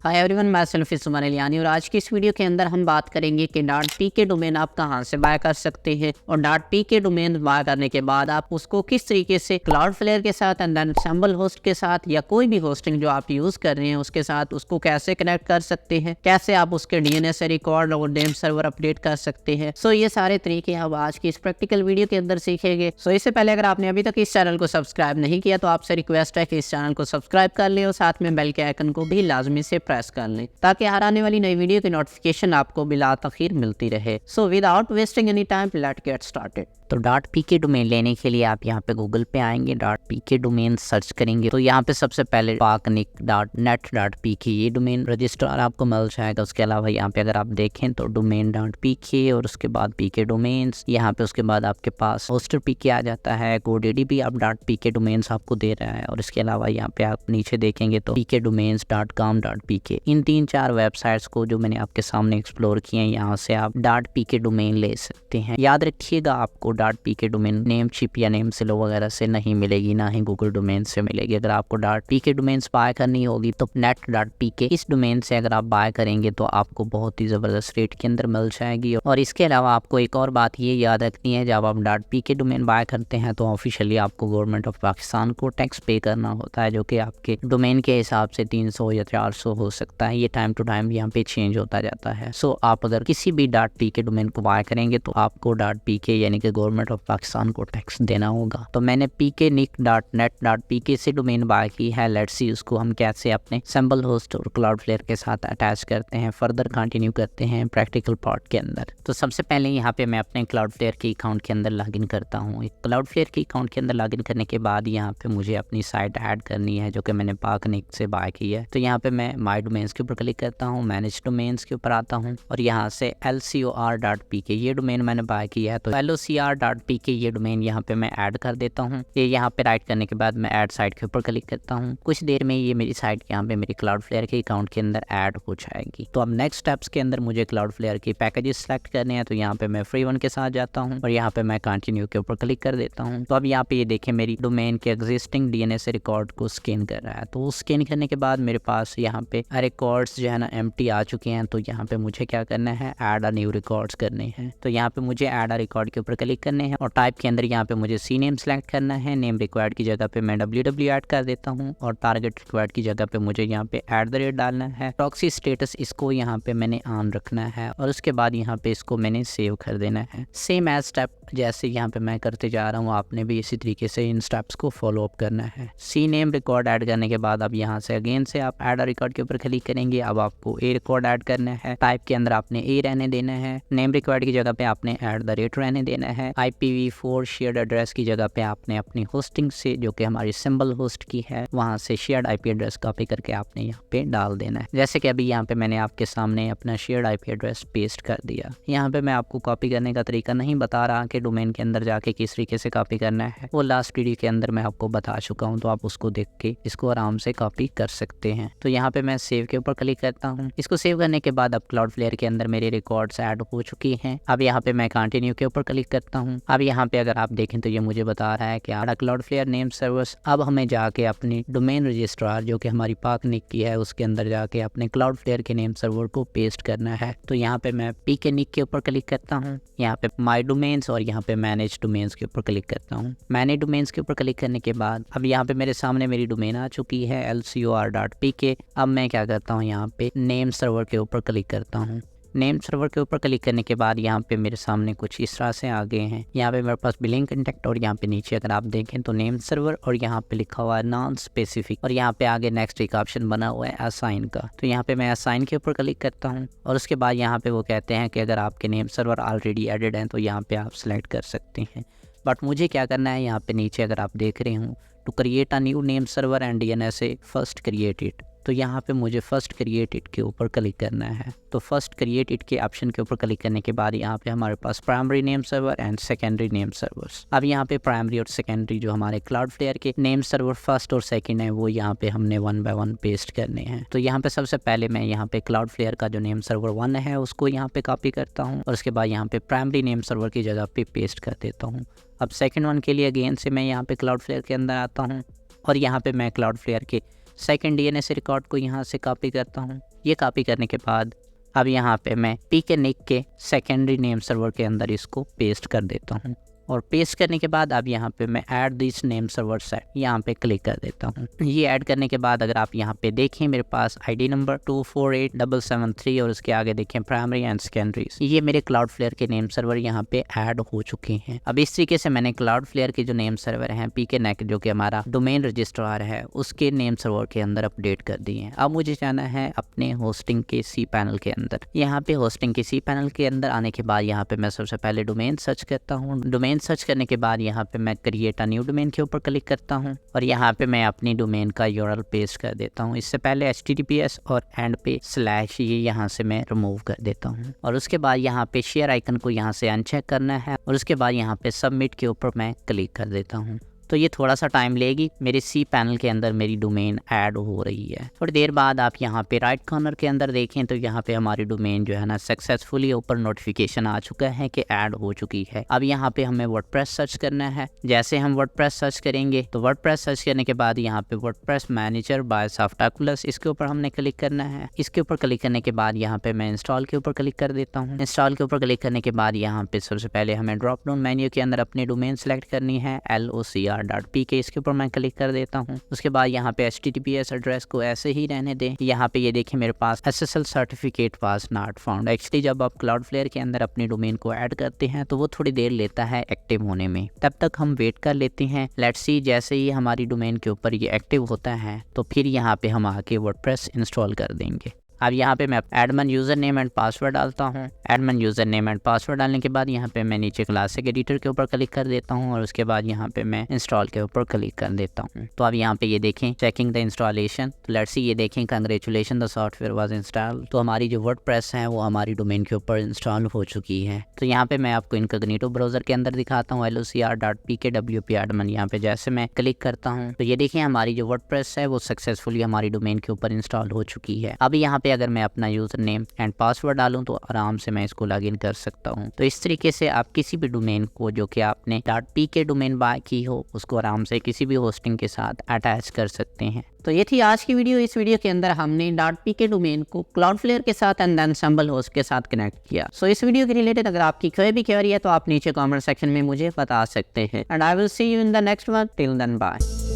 Hi everyone, मैं selfie सुमन इलियानी और आज की इस वीडियो के अंदर हम बात करेंगे कि .p के डोमेन आप कहां से बाय कर सकते हैं और .p के डोमेन बाय करने के बाद आप उसको किस तरीके से क्लाउडफ्लेयर के साथ एंड देन एंसेंबल होस्ट के साथ या कोई भी होस्टिंग जो आप यूज़ कर रहे हैं उसके साथ उसको कैसे कनेक्ट कर सकते हैं, कैसे आप उसके DNS रिकॉर्ड और नेम सर्वर अपडेट कर सकते हैं। सो ये सारे तरीके हम आज की इस प्रैक्टिकल वीडियो के अंदर सीखेंगे। सो इससे पहले अगर आपने अभी तक इस चैनल को सब्सक्राइब नहीं किया तो आपसे रिक्वेस्ट है कि इस चैनल को सब्सक्राइब कर लें और साथ में बेल के आइकन को भी लाजमी से प्रेस कर लें ताकि हर आने वाली नई वीडियो की नोटिफिकेशन आपको बिला तखीर मिलती रहे। So without wasting any time let's get started. तो .p के डोमेन लेने के लिए आप यहाँ पे गूगल पे आएंगे, .p के डोमेन सर्च करेंगे तो यहाँ पे सबसे पहले paknik.net.pk ये डोमेन रजिस्ट्रार आपको मिल जाएगा। उसके अलावा यहाँ पे अगर आप देखें तो डोमेन .pk और उसके बाद pk डोमेन्स, यहाँ पे उसके बाद आपके पास होस्टर pk आ जाता है। GoDaddy भी आप .pk डोमेन्स आपको दे रहा है और इसके अलावा यहाँ पे आप नीचे देखेंगे तो pkdomains.com.pk इन 3-4 वेबसाइट्स को जो मैंने आपके सामने एक्सप्लोर किए हैं, यहाँ से आप .pk डोमेन ले सकते हैं। याद रखिएगा आपको .pk डोमेन नेम चिप या नेम सिलो वगैरह से नहीं मिलेगी, ना ही गूगल डोमेन से मिलेगी। अगर आपको .pk डोमेन्स बाय करनी होगी तो net.pk इस डोमेन से अगर आप बाय करेंगे तो आपको बहुत ही ज़बरदस्त रेट के अंदर मिल जाएगी। और इसके अलावा आपको एक और बात ये याद रखनी है, जब आप .pk डोमेन बाय करते हैं तो ऑफिशियली आपको गवर्नमेंट ऑफ पाकिस्तान को टैक्स पे करना होता है, जो कि आपके डोमेन के हिसाब से 300 या 400 हो सकता है। ये टाइम टू टाइम यहाँ पे चेंज होता जाता है। सो आप अगर किसी भी .pk डोमेन को बाय करेंगे तो आपको .pk यानी कि गवर्नमेंट ऑफ पाकिस्तान को टैक्स देना होगा। तो मैंने pknik.net.pk से डोमेन बाय की है। लेट्स सी उसको हम कैसे अपने एंसेंबल होस्ट और क्लाउडफ्लेयर के साथ अटैच करते हैं, फर्दर कंटिन्यू करते हैं प्रैक्टिकल पार्ट के अंदर। तो सबसे पहले यहाँ पे मैं अपने क्लाउडफ्लेयर के अकाउंट के अंदर लॉगिन करता हूँ। क्लाउडफ्लेयर के अकाउंट के अंदर लॉगिन करने के बाद यहाँ पे मुझे अपनी साइट ऐड करनी है जो कि मैंने paknik से बाय की है। तो यहाँ पे मैं माई डोमेन्स के ऊपर क्लिक करता हूँ, मैनेज डोमेन्स के ऊपर आता हूँ और यहाँ से lcor.pk ये डोमेन मैंने बाय किया है। तो lcor.pk ये डोमेन यहाँ पे मैं ऐड कर देता हूँ। ये यहाँ पे राइट करने के बाद मैं ऐड साइट के ऊपर क्लिक करता हूँ। कुछ देर में ये मेरी साइट यहाँ पे मेरी क्लाउडफ्लेयर के अकाउंट के अंदर ऐड हो जाएगी। तो अब नेक्स्ट स्टेप्स के अंदर मुझे क्लाउडफ्लेयर के पैकेजेस सेलेक्ट करने हैं। तो यहाँ पे मैं फ्री वन के साथ जाता हूँ और यहाँ पे मैं कंटिन्यू के ऊपर क्लिक कर देता हूँ। तो अब यहाँ पे ये देखें मेरी डोमेन के एग्जिस्टिंग DNS रिकॉर्ड को स्कैन कर रहा है। तो स्कैन करने के बाद मेरे पास यहाँ पे रिकॉर्ड्स जो है ना एम्प्टी आ चुके हैं। तो यहाँ पे मुझे क्या करना है, ऐड अ न्यू रिकॉर्ड्स करने हैं। तो यहाँ पे मुझे ऐड अ रिकॉर्ड के ऊपर क्लिक करने हैं और टाइप के अंदर यहाँ पे मुझे सी नेम सेलेक्ट करना है। नेम रिक्वायर्ड की जगह पे मैं www ऐड कर देता हूँ और टारगेट रिक्वायर्ड की जगह पे मुझे यहाँ पे @ डालना है। प्रॉक्सी स्टेटस इसको यहाँ पे मैंने ऑन रखना है और उसके बाद यहाँ पे इसको मैंने सेव कर देना है। सेम एज स्टेप जैसे यहाँ पे मैं करते जा रहा हूँ, आपने भी इसी तरीके से इन स्टेप्स को फॉलो अप करना है। सी नेम रिकॉर्ड ऐड करने के बाद अब यहाँ से अगेन से आप ऐड रिकॉर्ड के ऊपर क्लिक करेंगे। अब आपको ए रिकॉर्ड ऐड करना है। टाइप के अंदर आपने ए रहने देना है। नेम रिक्वायर्ड की जगह पे आपने @ रहने देना है। IPv4 शेयर्ड एड्रेस की जगह पे आपने अपनी होस्टिंग से, जो कि हमारी सिंबल होस्ट की है, वहाँ से शेयर्ड IP एड्रेस कॉपी करके आपने यहाँ पे डाल देना है। जैसे कि अभी यहाँ पे मैंने आपके सामने अपना शेयर्ड IP एड्रेस पेस्ट कर दिया। यहाँ पे मैं आपको कॉपी करने का तरीका नहीं बता रहा कि डोमेन के अंदर जाके किस तरीके से कॉपी करना है, वो लास्ट वीडियो के अंदर मैं आपको बता चुका हूँ। तो आप उसको देख के इसको आराम से कॉपी कर सकते हैं। तो यहाँ पे मैं सेव के ऊपर क्लिक करता हूँ। इसको सेव करने के बाद अब क्लाउडफ्लेयर के अंदर मेरे रिकॉर्ड्स ऐड हो चुकी हैं। अब यहाँ पे मैं कंटिन्यू के ऊपर क्लिक करता हूँ। अब यहाँ पे अगर आप देखें तो ये मुझे बता रहा है कि क्लाउडफ्लेयर नेम सर्वर्स। अब हमें जाके अपनी डोमेन रजिस्ट्रार जो कि हमारी paknik की है उसके अंदर जाके अपने क्लाउडफ्लेयर के नेम सर्वर को पेस्ट करना है। तो यहाँ पे मैं pknik के ऊपर क्लिक करता हूँ, यहाँ पे माई डोमेन्स और यहाँ पे मैनेज डोमेन्स के ऊपर क्लिक करता हूँ। मैनेज डोमेन्स के ऊपर क्लिक करने के बाद अब यहाँ पे मेरे सामने मेरी डोमेन आ चुकी है lcor.pk। अब मैं क्या करता हूँ, यहाँ पे नेम सर्वर के ऊपर क्लिक करता हूँ। नेम सर्वर के ऊपर क्लिक करने के बाद यहाँ पे मेरे सामने कुछ इस तरह से आ गए हैं। यहाँ पे मेरे पास बिलिंग कंटेक्ट और यहाँ पे नीचे अगर आप देखें तो नेम सर्वर और यहाँ पे लिखा हुआ है नॉन स्पेसिफिक और यहाँ पे आगे नेक्स्ट एक ऑप्शन बना हुआ है असाइन का। तो यहाँ पे मैं असाइन के ऊपर क्लिक करता हूँ और उसके बाद यहाँ पे वो कहते हैं कि अगर आपके नेम सर्वर ऑलरेडी एडेड हैं तो यहाँ पे आप सेलेक्ट कर सकते हैं। बट मुझे क्या करना है, यहाँ पे नीचे अगर आप देख रहे हो to create a new name server and DNS first created, तो यहाँ पे मुझे फर्स्ट क्रिएटेड के ऊपर क्लिक करना है। तो फर्स्ट क्रिएटेड के ऑप्शन के ऊपर क्लिक करने के बाद यहाँ पे हमारे पास primary name server and secondary name servers. अब यहाँ पे प्राइमरी और सेकेंडरी जो हमारे क्लाउडफ्लेयर के नेम सर्वर फर्स्ट और सेकंड है वो यहाँ पे हमने 1 बाय 1 पेस्ट करने हैं। तो यहाँ पे सबसे पहले मैं यहाँ पे क्लाउडफ्लेयर का जो नेम सर्वर 1 है उसको यहाँ पे कॉपी करता हूँ और उसके बाद यहाँ पे प्राइमरी नेम सर्वर की जगह पे पेस्ट कर देता हूँ। अब सेकेंड वन के लिए अगेन से मैं यहाँ पे क्लाउडफ्लेयर के अंदर आता हूँ और यहाँ पे मैं क्लाउडफ्लेयर के सेकंड DNS रिकॉर्ड को यहाँ से कॉपी करता हूँ। ये कॉपी करने के बाद अब यहाँ पे मैं pknic के सेकेंडरी नेम सर्वर के अंदर इसको पेस्ट कर देता हूँ। और पेस्ट करने के बाद अब यहाँ पे मैं add this name server set यहाँ पे क्लिक कर देता हूँ। ये ऐड करने के बाद अगर आप यहाँ पे देखें मेरे पास ID नंबर 248773 और उसके आगे देखें प्राइमरी एंड सेकेंडरीज, ये मेरे क्लाउडफ्लेयर के नेम सर्वर यहाँ पे ऐड हो चुके हैं। अब इस तरीके से मैंने क्लाउडफ्लेयर के जो नेम सर्वर हैं pknic जो कि हमारा डोमेन रजिस्ट्रार है उसके नेम सर्वर के अंदर अपडेट कर दिए हैं। अब मुझे जाना है अपने होस्टिंग के cPanel के अंदर। यहाँ पे होस्टिंग के cPanel के अंदर आने के बाद यहाँ पे मैं सबसे पहले डोमेन सर्च करता हूँ। डोमेन सर्च करने के बाद यहाँ पे मैं क्रिएट अ न्यू डोमेन के ऊपर क्लिक करता हूँ और यहाँ पे मैं अपनी डोमेन का URL पेस्ट कर देता हूँ। इससे पहले HTTPS और एंड पे स्लैश ये यहाँ से मैं रिमूव कर देता हूँ और उसके बाद यहाँ पे शेयर आइकन को यहाँ से अनचेक करना है और उसके बाद यहाँ पे सबमिट के ऊपर मैं क्लिक कर देता हूँ। तो ये थोड़ा सा टाइम लेगी, मेरे cPanel के अंदर मेरी डोमेन ऐड हो रही है। थोड़ी देर बाद आप यहाँ पे राइट कॉर्नर के अंदर देखें तो यहाँ पे हमारी डोमेन जो है ना सक्सेसफुली ऊपर नोटिफिकेशन आ चुका है कि ऐड हो चुकी है। अब यहाँ पे हमें वर्डप्रेस सर्च करना है। जैसे हम वर्डप्रेस सर्च करेंगे तो वर्डप्रेस सर्च करने के बाद यहाँ पे वर्डप्रेस मैनेजर बाय सॉफ्टैकुलस इसके ऊपर हमने क्लिक करना है। इसके ऊपर क्लिक करने के बाद यहाँ पे मैं इंस्टॉल के ऊपर क्लिक कर देता हूँ। इंस्टॉल के ऊपर क्लिक करने के बाद यहाँ पे सबसे पहले हमें ड्रॉप डाउन मेन्यू के अंदर अपनी डोमेन सेलेक्ट करनी है locr.pk, इसके ऊपर मैं क्लिक कर देता हूँ। उसके बाद यहाँ पे HTTPS एड्रेस को ऐसे ही रहने दें। यहाँ पे ये देखें मेरे पास SSL certificate was not found. Actually जब आप क्लाउडफ्लेयर के अंदर अपनी डोमेन को ऐड करते हैं तो वो थोड़ी देर लेता है एक्टिव होने में, तब तक हम वेट कर लेते हैं। लेट्स सी जैसे ही हमारी डोमेन के ऊपर ये एक्टिव होता है तो फिर यहाँ पे हम आके वर्डप्रेस इंस्टॉल कर देंगे। अब यहाँ पे मैं admin user name and password डालता हूँ। Admin user name and password डालने के बाद यहाँ पे मैं नीचे क्लासिक एडिटर के ऊपर क्लिक कर देता हूँ और उसके बाद यहाँ पे मैं इंस्टॉल के ऊपर क्लिक कर देता हूँ। तो अब यहाँ पे ये देखें चेकिंग द इंस्टॉलेशन। तो लेट्स सी ये देखें congratulation the software was install. तो हमारी जो वर्डप्रेस है वो हमारी डोमेन के ऊपर इंस्टॉल हो चुकी है। तो यहाँ पे मैं आपको इनकॉग्निटो ब्राउजर के अंदर दिखाता हूँ locr.pkwp एडमिन। यहाँ पे जैसे मैं क्लिक करता हूँ तो ये देखिए हमारी जो वर्डप्रेस है वो सक्सेसफुली हमारी डोमेन के ऊपर इंस्टॉल हो चुकी है। अब यहाँ पे अगर मैं अपना यूजर नेम एंड पासवर्ड डालूं तो आराम से मैं इसको लॉगिन कर सकता हूं। तो इस तरीके से आप किसी भी डोमेन को जो कि आपने .pk डोमेन बाय की हो उसको आराम से किसी भी होस्टिंग के साथ अटैच कर सकते हैं। तो ये थी आज की वीडियो। इस वीडियो के अंदर हमने .pk डोमेन को क्लाउडफ्लेयर के साथ एंड देन एंसेंबल होस्ट के साथ कनेक्ट किया। सो इस वीडियो के रिलेटेड अगर आपकी कोई भी क्वेरी है तो आप नीचे कमेंट सेक्शन में मुझे बता सकते हैं and I will see you in the next one. Till then bye.